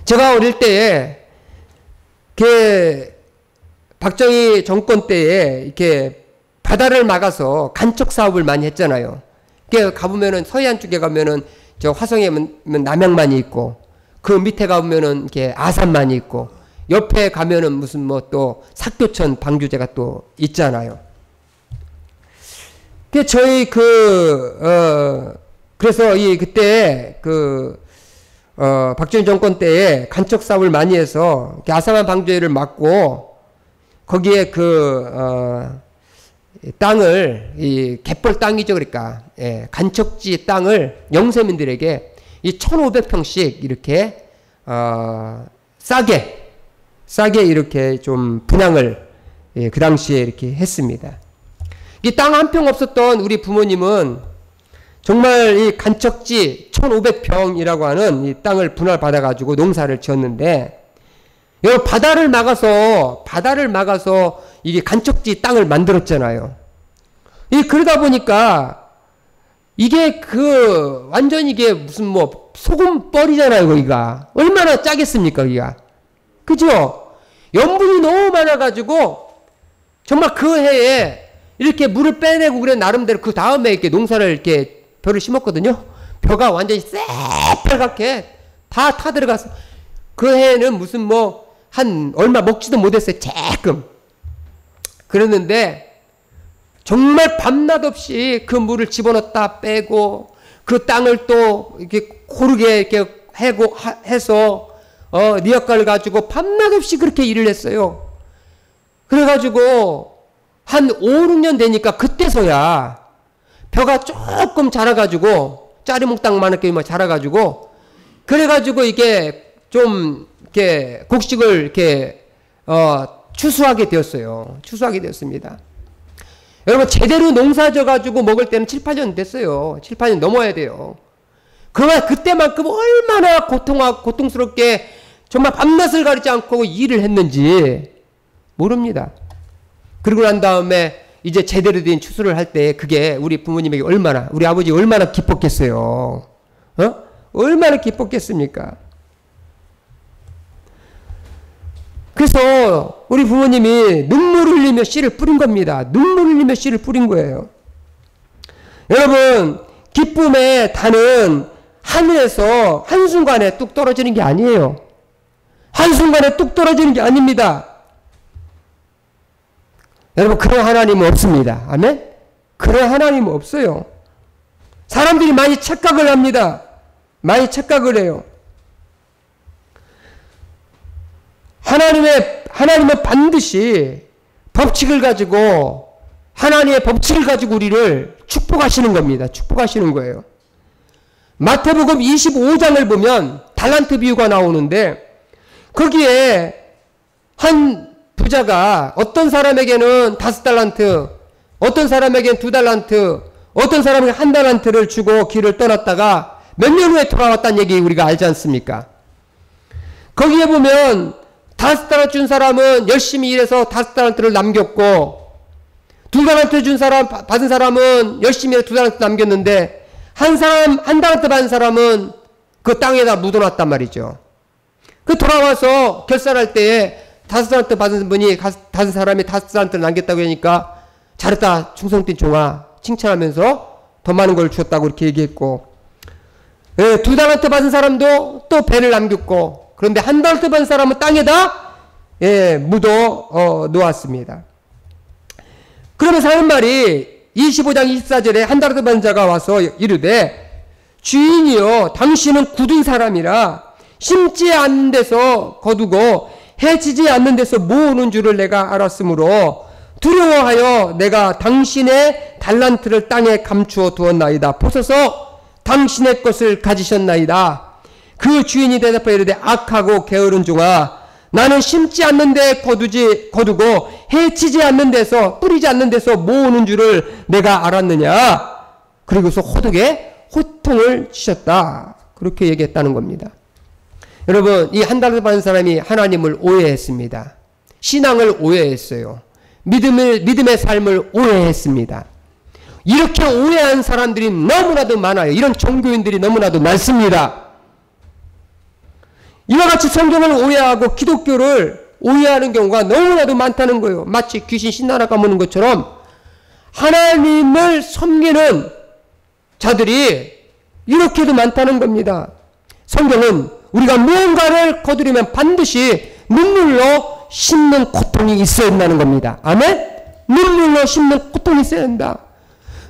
제가 어릴 때에 박정희 정권 때에 이렇게 바다를 막아서 간척 사업을 많이 했잖아요. 가보면은 서해안 쪽에 가면은 저 화성에 남양만이 있고, 그 밑에 가보면은 이렇게 아산만이 있고, 옆에 가면은 무슨 뭐 또 삭교천 방주제가 또 있잖아요. 저희 그래서 그때 박정희 정권 때에 간척 사업을 많이 해서 아산만 방주제를 막고, 거기에 땅을, 갯벌 땅이죠. 그러니까, 간척지 땅을 영세민들에게 1,500평씩 이렇게, 싸게 이렇게 좀 분양을, 그 당시에 이렇게 했습니다. 이 땅 한 평 없었던 우리 부모님은 정말 이 간척지 1,500평이라고 하는 이 땅을 분할받아가지고 농사를 지었는데, 여기 바다를 막아서 이게 간척지 땅을 만들었잖아요. 그러다 보니까 이게 완전히 이게 무슨 뭐 소금벌이잖아요, 거기가. 얼마나 짜겠습니까, 거기가. 그죠? 염분이 너무 많아가지고 정말 그 해에 이렇게 물을 빼내고 그래, 나름대로 그 다음에 이렇게 농사를 이렇게 벼를 심었거든요. 벼가 완전히 새빨갛게 다 타들어가서 그 해에는 무슨 뭐 얼마 먹지도 못했어요. 조금. 그랬는데 정말 밤낮 없이 그 물을 집어넣었다 빼고 그 땅을 또 이렇게 고르게 이렇게 해서 니역가를 가지고 밤낮 없이 그렇게 일을 했어요. 그래가지고 한 5, 6년 되니까 그때서야 벼가 조금 자라가지고 짜리몽땅만하게 자라가지고, 그래가지고 이게 좀 이렇게 곡식을 이렇게 추수하게 되었어요. 추수하게 되었습니다. 여러분, 제대로 농사져 가지고 먹을 때는 7, 8년 됐어요. 7, 8년 넘어야 돼요. 그때만큼 얼마나 고통스럽게 정말 밤낮을 가리지 않고 일을 했는지 모릅니다. 그러고 난 다음에 이제 제대로 된 추수를 할 때 그게 우리 부모님에게 우리 아버지 얼마나 기뻤겠어요. 얼마나 기뻤겠습니까? 그래서 우리 부모님이 눈물을 흘리며 씨를 뿌린 겁니다. 눈물을 흘리며 씨를 뿌린 거예요. 여러분, 기쁨의 단은 하늘에서 한순간에 뚝 떨어지는 게 아니에요. 한순간에 뚝 떨어지는 게 아닙니다. 여러분, 그런 하나님은 없습니다. 아멘? 그런 하나님 없어요. 사람들이 많이 착각을 합니다. 많이 착각을 해요. 하나님은 반드시 법칙을 가지고, 하나님의 법칙을 가지고 우리를 축복하시는 겁니다. 축복하시는 거예요. 마태복음 25장을 보면 달란트 비유가 나오는데, 거기에 한 부자가 어떤 사람에게는 5달란트, 어떤 사람에게는 2달란트, 어떤 사람에게 1달란트를 주고 길을 떠났다가 몇 년 후에 돌아왔다는 얘기 우리가 알지 않습니까? 거기에 보면 5달란트 준 사람은 열심히 일해서 5달란트를 남겼고, 2달란트 받은 사람은 열심히 일해서 2달란트 남겼는데, 한 사람, 1달란트 받은 사람은 그 땅에다 묻어놨단 말이죠. 그 돌아와서 결산할 때에 5달란트 받은 분이 다른 사람이 5달란트를 남겼다고 하니까, 잘했다, 충성된 종아, 칭찬하면서 더 많은 걸 주었다고 이렇게 얘기했고, 2달란트 받은 사람도 또 배를 남겼고, 그런데 1달란트 받은 사람은 땅에다 묻어 놓았습니다. 그러면서 하는 말이 25장 24절에 1달란트 받은 자가 와서 이르되, 주인이여, 당신은 굳은 사람이라 심지 않는 데서 거두고 해치지 않는 데서 모으는 줄을 내가 알았으므로 두려워하여 내가 당신의 달란트를 땅에 감추어 두었나이다. 보소서, 당신의 것을 가지셨나이다. 그 주인이 대답하여 이르되, 악하고 게으른 종아, 나는 심지 않는 데 거두고 해치지 않는 데서, 뿌리지 않는 데서 모으는 줄을 내가 알았느냐. 그리고서 호독에 호통을 치셨다. 그렇게 얘기했다는 겁니다. 여러분, 이 1달란트 받은 사람이 하나님을 오해했습니다. 신앙을 오해했어요. 믿음의 삶을 오해했습니다. 이렇게 오해한 사람들이 너무나도 많아요. 이런 종교인들이 너무나도 많습니다. 이와 같이 성경을 오해하고 기독교를 오해하는 경우가 너무나도 많다는 거예요. 마치 귀신 신나라 까무는 것처럼 하나님을 섬기는 자들이 이렇게도 많다는 겁니다. 성경은 우리가 무언가를 거두려면 반드시 눈물로 심는 고통이 있어야 한다는 겁니다. 아멘? 눈물로 심는 고통이 있어야 한다.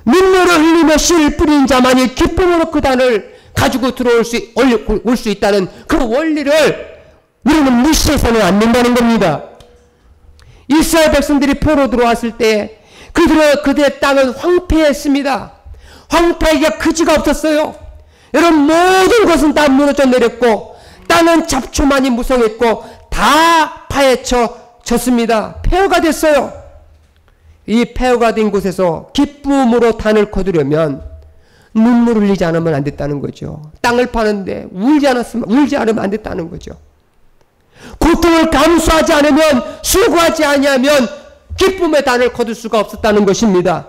눈물을 흘리며 씨를 뿌린 자만이 기쁨으로 그 단을 가지고 올 수 있다는 그 원리를 우리는 무시해서는 안 된다는 겁니다. 이스라엘 백성들이 포로 들어왔을 때 그들의 땅은 황폐했습니다. 황폐하기가 그지가 없었어요. 여러분, 모든 것은 다 무너져 내렸고 땅은 잡초만이 무성했고 다 파헤쳐졌습니다. 폐허가 됐어요. 이 폐허가 된 곳에서 기쁨으로 단을 거두려면 눈물을 흘리지 않으면 안 됐다는 거죠. 땅을 파는데 울지 않으면 안 됐다는 거죠. 고통을 감수하지 않으면, 수고하지 아니하면 기쁨의 단을 거둘 수가 없었다는 것입니다.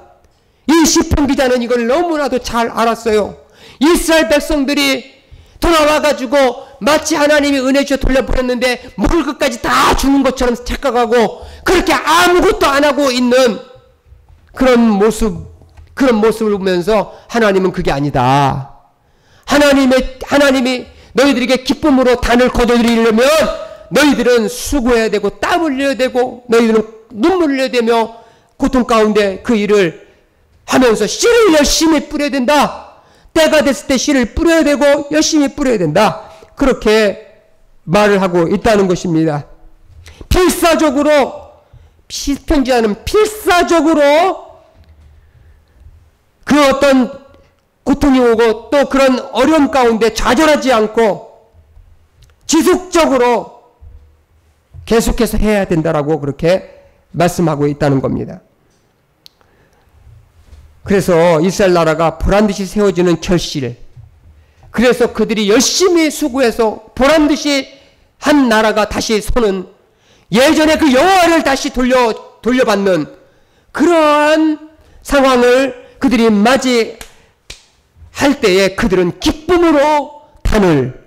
이 시편 기자는 이걸 너무나도 잘 알았어요. 이스라엘 백성들이 돌아와가지고 마치 하나님이 은혜 주어 돌려보냈는데 먹을 것까지 다 주는 것처럼 착각하고 그렇게 아무것도 안 하고 있는 그런 모습을 보면서 하나님은 그게 아니다. 하나님이 너희들에게 기쁨으로 단을 거둬들이려면 너희들은 수고해야 되고 땀 흘려야 되고 너희들은 눈물 흘려야 되며 고통 가운데 그 일을 하면서 씨를 열심히 뿌려야 된다. 때가 됐을 때 씨를 뿌려야 되고 열심히 뿌려야 된다. 그렇게 말을 하고 있다는 것입니다. 필사적으로, 시편지자는 필사적으로 그 어떤 고통이 오고 또 그런 어려움 가운데 좌절하지 않고 지속적으로 계속해서 해야 된다라고 그렇게 말씀하고 있다는 겁니다. 그래서 이스라엘 나라가 보란듯이 세워지는 결실, 그래서 그들이 열심히 수고해서 보란듯이 한 나라가 다시 서는, 예전에 그 영화를 다시 돌려받는 그러한 상황을 그들이 맞이할 때에 그들은 기쁨으로 단을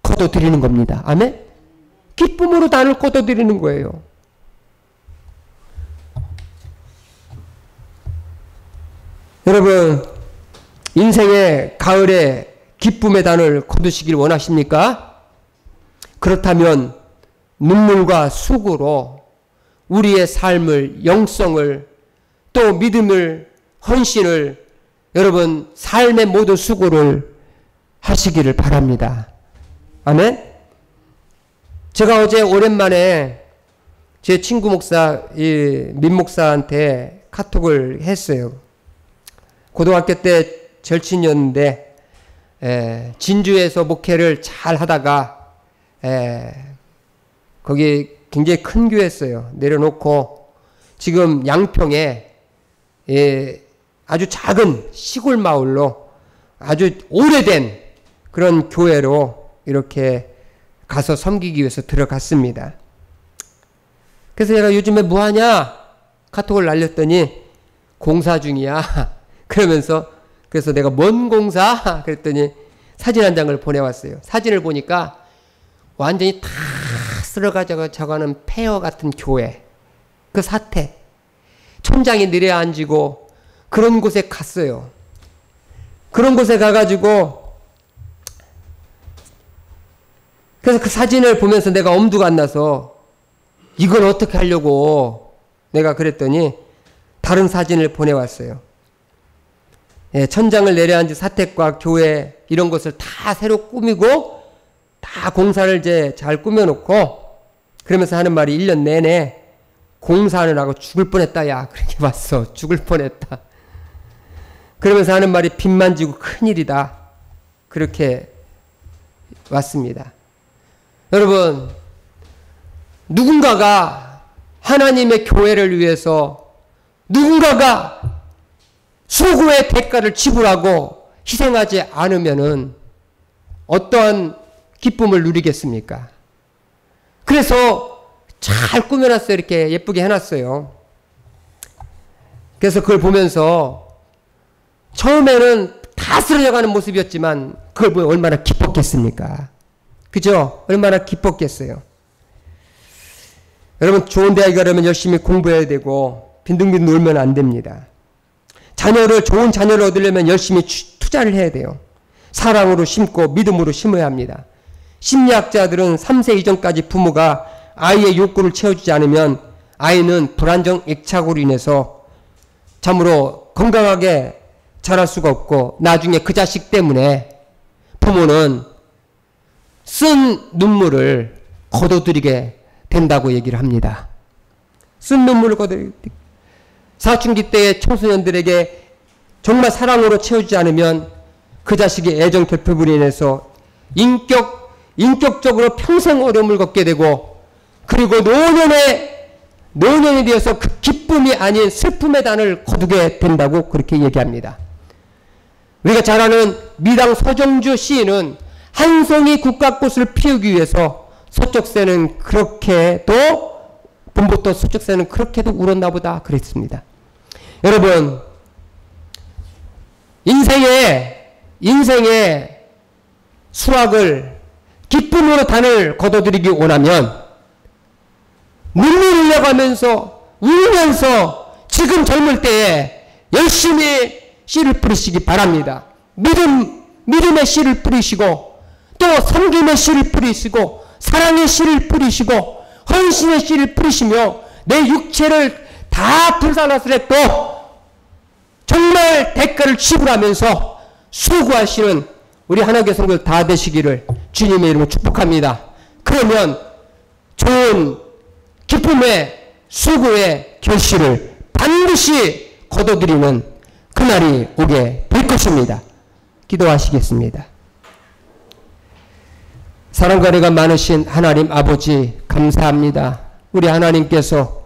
거둬들이는 겁니다. 아멘? 기쁨으로 단을 거둬들이는 거예요. 여러분, 인생의 가을에 기쁨의 단을 거두시길 원하십니까? 그렇다면 눈물과 수고로 우리의 삶을, 영성을, 또 믿음을 헌신을 여러분 삶의 모든 수고를 하시기를 바랍니다. 아멘. 제가 어제 오랜만에 제 친구 목사 민 목사한테 카톡을 했어요. 고등학교 때 절친이었는데 진주에서 목회를 잘 하다가 거기 굉장히 큰 교회였어요. 내려놓고 지금 양평에 아주 작은 시골 마을로 아주 오래된 그런 교회로 이렇게 가서 섬기기 위해서 들어갔습니다. 그래서 제가 요즘에 뭐하냐 카톡을 날렸더니 공사 중이야 그러면서 그래서 내가 뭔 공사? 그랬더니 사진 한 장을 보내왔어요. 사진을 보니까 완전히 다 쓸어가져가는 폐허 같은 교회, 그 사태, 천장이 내려앉고 그런 곳에 갔어요. 그런 곳에 가가지고 그래서 그 사진을 보면서 내가 엄두가 안 나서 이걸 어떻게 하려고 내가 그랬더니 다른 사진을 보내왔어요. 천장을 내려앉은 사택과 교회 이런 것을 다 새로 꾸미고 다 공사를 이제 잘 꾸며놓고 그러면서 하는 말이 1년 내내 공사하느라고 죽을 뻔했다. 야 그렇게 봤어. 죽을 뻔했다. 그러면서 하는 말이 빚만 지고 큰일이다. 그렇게 왔습니다. 여러분 누군가가 하나님의 교회를 위해서 누군가가 수고의 대가를 지불하고 희생하지 않으면은 어떠한 기쁨을 누리겠습니까? 그래서 잘 꾸며놨어요. 이렇게 예쁘게 해놨어요. 그래서 그걸 보면서 처음에는 다 쓰러져가는 모습이었지만 그걸 보면 얼마나 기뻤겠습니까? 그죠? 얼마나 기뻤겠어요. 여러분 좋은 대학에 가려면 열심히 공부해야 되고 빈둥빈둥 놀면 안 됩니다. 좋은 자녀를 얻으려면 열심히 투자를 해야 돼요. 사랑으로 심고 믿음으로 심어야 합니다. 심리학자들은 3세 이전까지 부모가 아이의 욕구를 채워주지 않으면 아이는 불안정 액착으로 인해서 참으로 건강하게 자랄 수가 없고 나중에 그 자식 때문에 부모는 쓴 눈물을 거둬들이게 된다고 얘기를 합니다. 쓴 눈물을 거둬들이게. 사춘기 때의 청소년들에게 정말 사랑으로 채우지 않으면 그 자식의 애정 결핍으로 인해서 인격적으로 평생 어려움을 겪게 되고 그리고 노년이 되어서 그 기쁨이 아닌 슬픔의 단을 거두게 된다고 그렇게 얘기합니다. 우리가 잘 아는 미당 서정주 시인은 한 송이 국화꽃을 피우기 위해서 서쪽새는 그렇게도 봄부터 서쪽새는 그렇게도 울었나 보다 그랬습니다. 여러분 인생의 수확을 기쁨으로 단을 거둬들이기 원하면 눈물 흘려가면서 울면서 지금 젊을 때에 열심히 씨를 뿌리시기 바랍니다. 믿음의 씨를 뿌리시고 또 섬김의 씨를 뿌리시고 사랑의 씨를 뿌리시고 헌신의 씨를 뿌리시며 내 육체를 다 불살라서라도 정말 대가를 지불하면서 수고하시는 우리 하나님의 성도들 다 되시기를 주님의 이름으로 축복합니다. 그러면 좋은 기쁨의 수고의 결실을 반드시 거둬들이는 그날이 오게 될 것입니다. 기도하시겠습니다. 사랑과 은혜가 많으신 하나님 아버지 감사합니다. 우리 하나님께서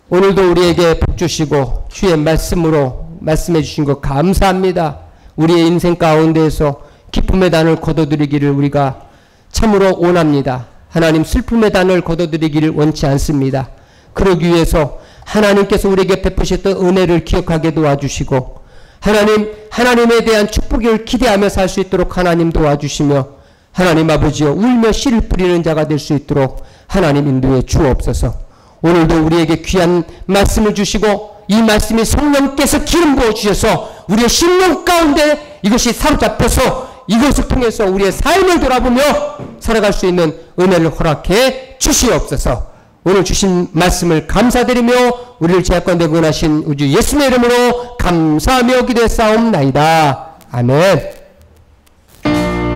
오늘도 우리에게 복 주시고 주의 말씀으로 말씀해 주신 것 감사합니다. 우리의 인생 가운데에서 기쁨의 단을 거둬들이기를 우리가 참으로 원합니다. 하나님 슬픔의 단을 거둬들이기를 원치 않습니다. 그러기 위해서 하나님께서 우리에게 베푸셨던 은혜를 기억하게 도와주시고 하나님에 대한 축복을 기대하며 살 수 있도록 하나님 도와주시며 하나님 아버지여 울며 씨를 뿌리는 자가 될 수 있도록 하나님 인도해 주옵소서. 오늘도 우리에게 귀한 말씀을 주시고 이 말씀이 성령께서 기름 부어 주셔서 우리의 심령 가운데 이것이 사로잡혀서 이것을 통해서 우리의 삶을 돌아보며 살아갈 수 있는 은혜를 허락해 주시옵소서. 오늘 주신 말씀을 감사드리며 우리를 제약과 내고 나신 우주 예수님의 이름으로 감사하며 기대싸움나이다. 아멘.